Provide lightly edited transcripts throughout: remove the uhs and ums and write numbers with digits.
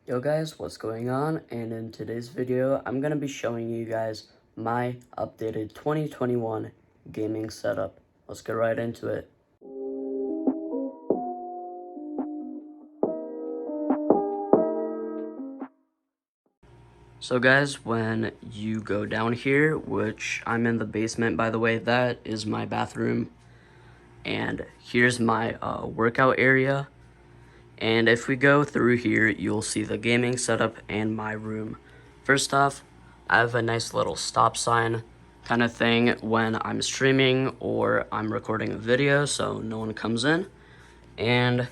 Yo guys, what's going on? And in today's video, I'm going to be showing you guys my updated 2021 gaming setup. Let's get right into it. So guys, when you go down here, which I'm in the basement by the way, that is my bathroom. And here's my workout area. And if we go through here, you'll see the gaming setup and my room. First off, I have a nice little stop sign kind of thing when I'm streaming or I'm recording a video so no one comes in. And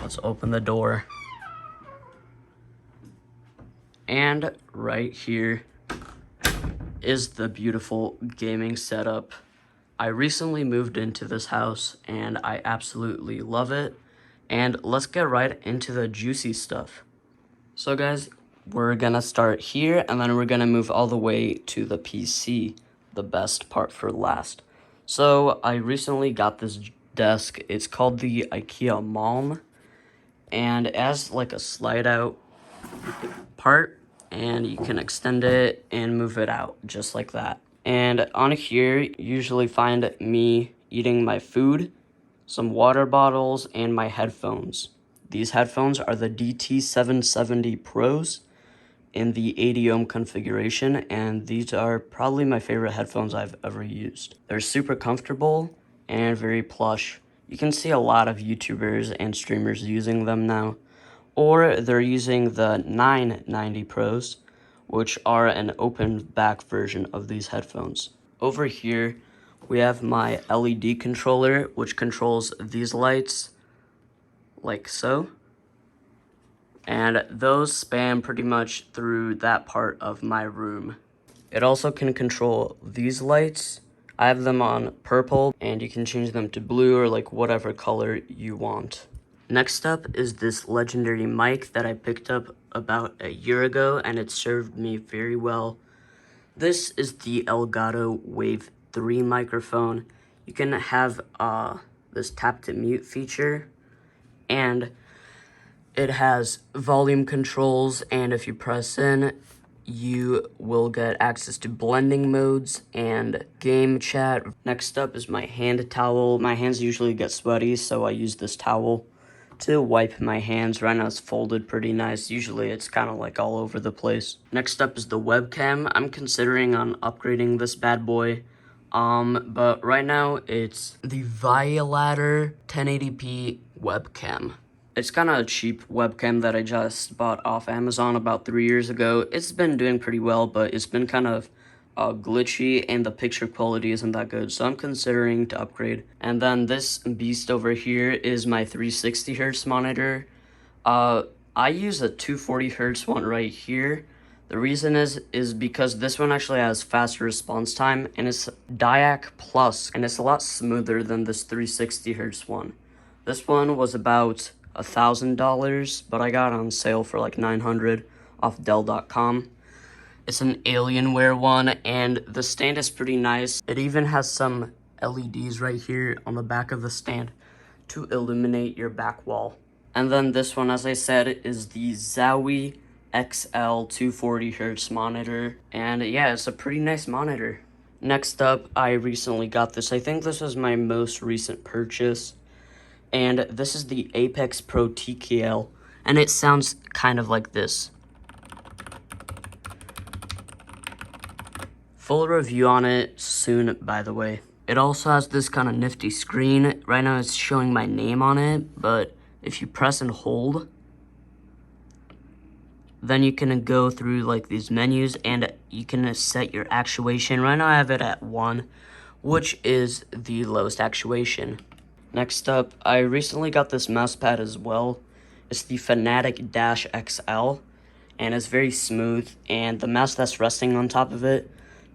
let's open the door. And right here is the beautiful gaming setup. I recently moved into this house and I absolutely love it. And let's get right into the juicy stuff. So guys, we're gonna start here and then we're gonna move all the way to the PC, the best part for last. So I recently got this desk. It's called the IKEA Malm, and it has like a slide out part and you can extend it and move it out just like that. And on here, you usually find me eating my food, some water bottles, and my headphones. These headphones are the DT770 Pros in the 80 ohm configuration, and these are probably my favorite headphones I've ever used. They're super comfortable and very plush. You can see a lot of YouTubers and streamers using them now, or they're using the 990 Pros, which are an open back version of these headphones. Over here, we have my LED controller, which controls these lights, like so. And those span pretty much through that part of my room. It also can control these lights. I have them on purple, and you can change them to blue or like whatever color you want. Next up is this legendary mic that I picked up about a year ago, and it served me very well. This is the Elgato Wave 3 microphone. You can have this tap to mute feature, and it has volume controls, and if you press in, you will get access to blending modes and game chat. Next up is my hand towel. My hands usually get sweaty, so I use this towel to wipe my hands. Right now it's folded pretty nice. Usually it's kind of like all over the place. Next up is the webcam. I'm considering on upgrading this bad boy. But right now it's the Violator 1080p webcam. It's kind of a cheap webcam that I just bought off Amazon about 3 years ago. It's been doing pretty well, but it's been kind of glitchy and the picture quality isn't that good, so I'm considering to upgrade. And then this beast over here is my 360 hertz monitor. I use a 240 hertz one right here. The reason is because this one actually has faster response time, and it's DIAC Plus, and it's a lot smoother than this 360 hertz one. This one was about $1,000, but I got it on sale for like $900 off Dell.com. It's an Alienware one, and the stand is pretty nice. It even has some LEDs right here on the back of the stand to illuminate your back wall. And then this one, as I said, is the Zowie XL 240 hertz monitor, and yeah, it's a pretty nice monitor. Next up, I recently got this. I think this was my most recent purchase. And this is the Apex Pro TKL, and it sounds kind of like this. Full review on it soon, by the way. It also has this kind of nifty screen. Right now it's showing my name on it, but if you press and hold, then you can go through like these menus and you can set your actuation. Right now I have it at 1, which is the lowest actuation. Next up, I recently got this mouse pad as well. It's the Fanatic Dash XL, and it's very smooth, and the mouse that's resting on top of it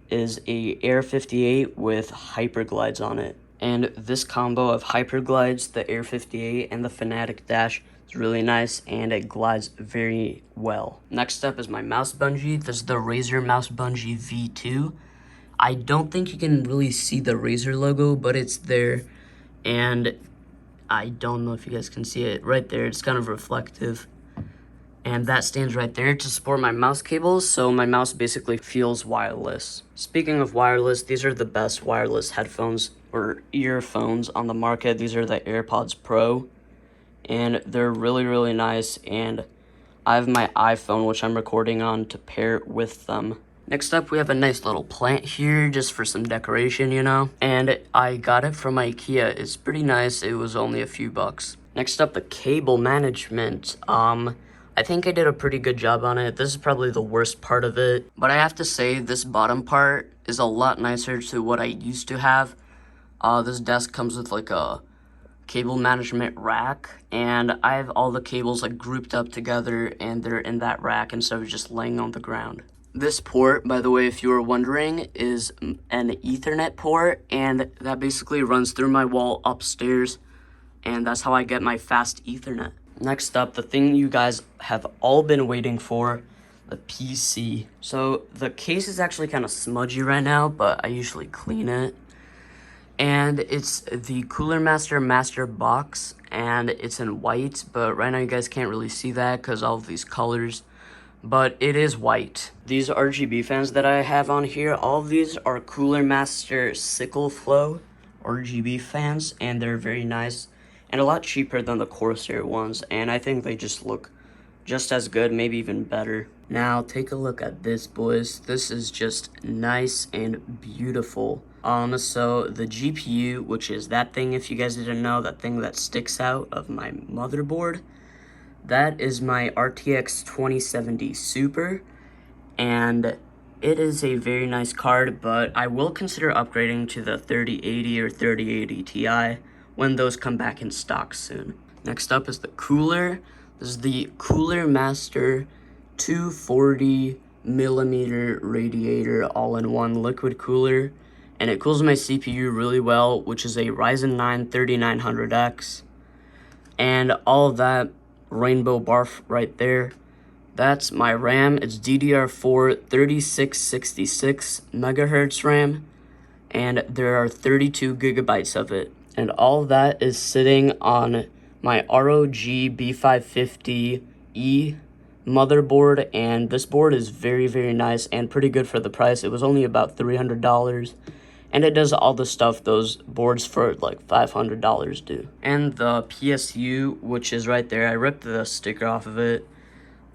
is a Air 58 with hyperglides on it. And this combo of hyperglides, the Air 58, and the Fanatic Dash is really nice, and it glides very well. Next up is my mouse bungee. This is the Razer Mouse Bungee V2. I don't think you can really see the Razer logo, but it's there. And I don't know if you guys can see it right there. It's kind of reflective. And that stands right there to support my mouse cables, so my mouse basically feels wireless. Speaking of wireless, these are the best wireless headphones or earphones on the market. These are the AirPods Pro, and they're really, really nice, and I have my iPhone, which I'm recording on, to pair with them. Next up, we have a nice little plant here, just for some decoration, you know? And I got it from IKEA. It's pretty nice. It was only a few bucks. Next up, the cable management. I think I did a pretty good job on it. This is probably the worst part of it. But I have to say, this bottom part is a lot nicer to what I used to have. This desk comes with like a cable management rack, and I have all the cables like grouped up together, and they're in that rack instead of just laying on the ground. This port, by the way, if you were wondering, is an Ethernet port, and that basically runs through my wall upstairs, and that's how I get my fast Ethernet. Next up, the thing you guys have all been waiting for, the PC. So the case is actually kind of smudgy right now, but I usually clean it. And it's the Cooler Master box, and it's in white, but right now you guys can't really see that because all of these colors, but it is white. These RGB fans that I have on here, all of these are Cooler Master Sickle Flow RGB fans, and they're very nice and a lot cheaper than the Corsair ones, and I think they just look just as good, maybe even better. Now take a look at this, boys. This is just nice and beautiful. So the GPU, which is that thing, if you guys didn't know, that thing that sticks out of my motherboard, that is my RTX 2070 Super, and it is a very nice card, but I will consider upgrading to the 3080 or 3080 Ti when those come back in stock soon. Next up is the cooler. This is the Cooler Master 240 millimeter radiator all-in-one liquid cooler, and it cools my CPU really well, which is a Ryzen 9 3900X, and all of that rainbow barf right there, that's my RAM. It's DDR4 3666 megahertz RAM, and there are 32 gigabytes of it, and all of that is sitting on my ROG B550E motherboard, and this board is very, very nice and pretty good for the price. It was only about $300, and it does all the stuff those boards for like $500 do. And the PSU, which is right there, I ripped the sticker off of it.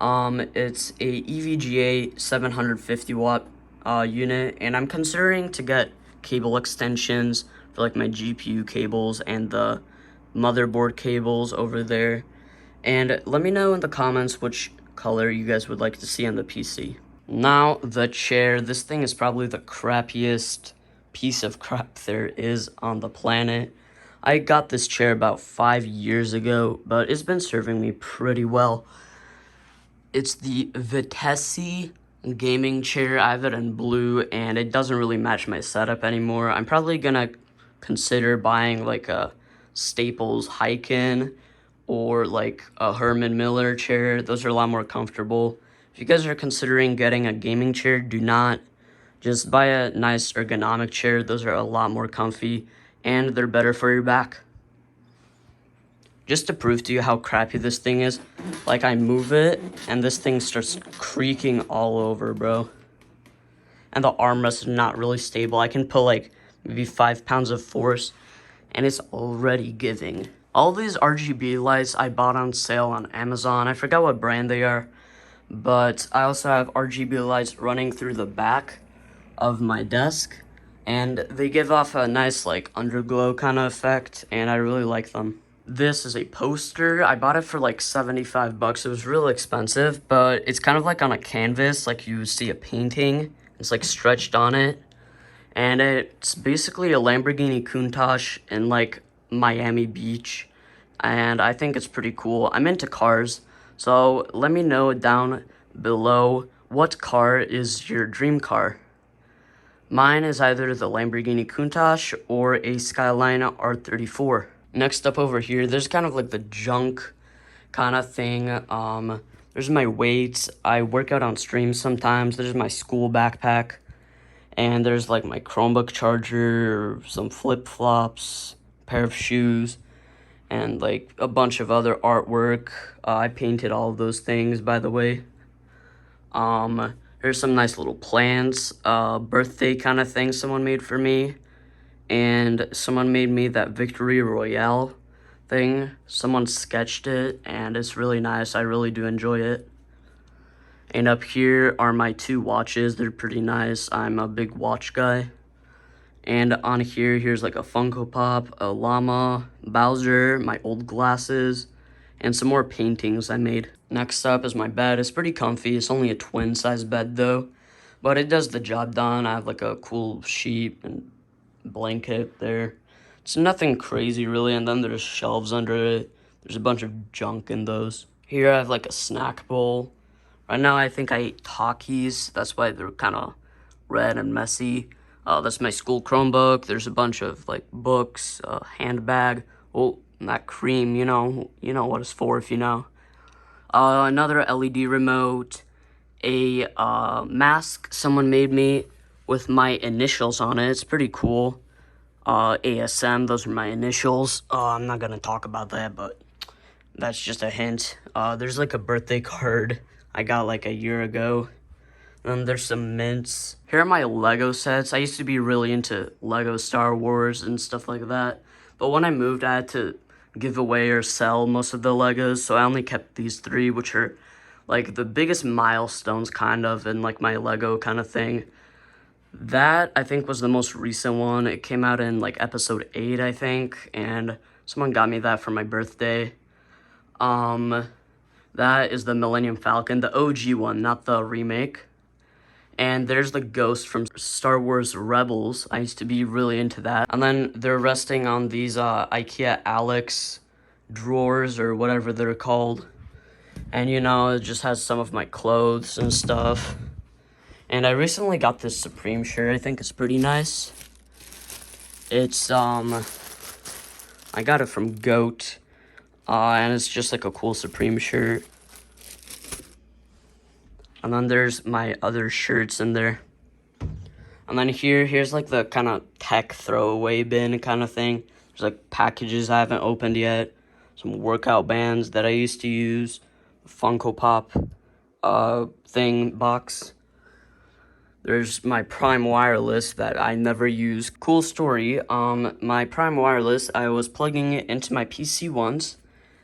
It's a EVGA 750 watt unit, and I'm considering to get cable extensions for like my GPU cables and the motherboard cables over there. And let me know in the comments which color you guys would like to see on the PC. Now the chair. This thing is probably the crappiest piece of crap there is on the planet. I got this chair about 5 years ago, but it's been serving me pretty well. It's the Vitesse gaming chair. I have it in blue, and it doesn't really match my setup anymore. I'm probably gonna consider buying like a Staples Hyken or like a Herman Miller chair. Those are a lot more comfortable. If you guys are considering getting a gaming chair, do not. Just buy a nice ergonomic chair. Those are a lot more comfy, and they're better for your back. Just to prove to you how crappy this thing is, like I move it, and this thing starts creaking all over, bro. And the armrest is not really stable. I can put like maybe 5 pounds of force, and it's already giving. All these RGB lights I bought on sale on Amazon. I forgot what brand they are, but I also have RGB lights running through the back of my desk, and they give off a nice like underglow kind of effect, and I really like them. This is a poster. I bought it for like 75 bucks. It was real expensive, but it's kind of like on a canvas, like you see a painting. It's like stretched on it, and it's basically a Lamborghini Countach in like Miami Beach, and I think it's pretty cool. I'm into cars, so let me know down below what car is your dream car. Mine is either the Lamborghini Countach or a Skyline R34. Next up over here, there's kind of like the junk kind of thing. There's my weights. I work out on stream sometimes. There's my school backpack. And there's like my Chromebook charger, some flip-flops, pair of shoes. and like a bunch of other artwork. I painted all of those things, by the way. Here's some nice little plants, birthday kind of thing someone made for me. And someone made me that Victory Royale thing. Someone sketched it, and it's really nice. I really do enjoy it. And up here are my 2 watches. They're pretty nice. I'm a big watch guy. And on here, here's like a Funko Pop, a llama, Bowser, my old glasses, and some more paintings I made. Next up is my bed. It's pretty comfy. It's only a twin size bed though, but it does the job done. I have like a cool sheet and blanket there. It's nothing crazy really, and then there's shelves under it. There's a bunch of junk in those. Here I have like a snack bowl. Right now I think I ate Takis. That's why they're kind of red and messy. That's my school Chromebook. There's a bunch of like books, handbag. Oh, that cream, you know what it's for if you know. Another LED remote, a mask someone made me with my initials on it. It's pretty cool. ASM, those are my initials. I'm not gonna talk about that, but that's just a hint. There's like a birthday card I got like a year ago. And there's some mints. Here are my Lego sets. I used to be really into Lego Star Wars and stuff like that. But when I moved, I had to give away or sell most of the Legos. So I only kept these 3, which are like the biggest milestones kind of in like my Lego kind of thing. That I think was the most recent one. It came out in like episode 8, I think. And someone got me that for my birthday. That is the Millennium Falcon, the OG one, not the remake. And there's the ghost from Star Wars Rebels. I used to be really into that. And then they're resting on these IKEA Alex drawers or whatever they're called. And you know, it just has some of my clothes and stuff. And I recently got this Supreme shirt. I think it's pretty nice. It's, I got it from Goat. And it's just like a cool Supreme shirt. And then there's my other shirts in there. And then here's like the kind of tech throwaway bin kind of thing. There's like packages I haven't opened yet. Some workout bands that I used to use. Funko Pop thing box. There's my Prime Wireless that I never use. Cool story, my Prime Wireless, I was plugging it into my PC once,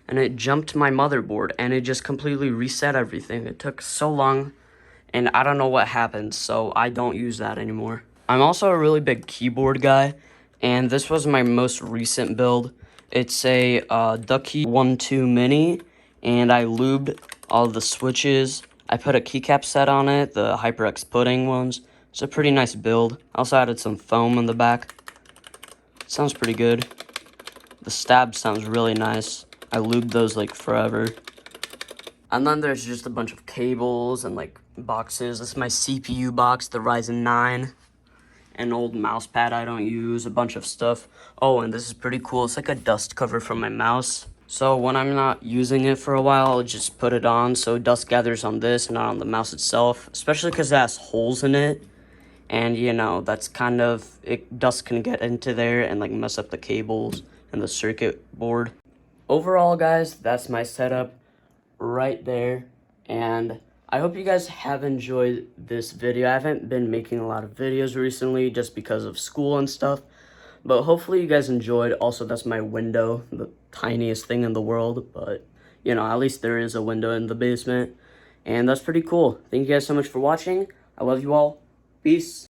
and it jumped my motherboard, and it just completely reset everything. It took so long, and I don't know what happened, so I don't use that anymore. I'm also a really big keyboard guy, and this was my most recent build. It's a Ducky 1-2 Mini, and I lubed all the switches. I put a keycap set on it, the HyperX Pudding ones. It's a pretty nice build. I also added some foam in the back. Sounds pretty good. The stab sounds really nice. I lubed those like forever. And then there's just a bunch of cables and like boxes. This is my CPU box, the Ryzen 9. An old mouse pad I don't use, a bunch of stuff. Oh, and this is pretty cool. It's like a dust cover for my mouse. So when I'm not using it for a while, I'll just put it on so dust gathers on this, not on the mouse itself. Especially because it has holes in it. And, you know, that's kind of, dust can get into there and like mess up the cables and the circuit board. Overall, guys, that's my setup right there. And I hope you guys have enjoyed this video. I haven't been making a lot of videos recently just because of school and stuff. But hopefully you guys enjoyed. Also, that's my window, the tiniest thing in the world. But, you know, at least there is a window in the basement. And that's pretty cool. Thank you guys so much for watching. I love you all. Peace.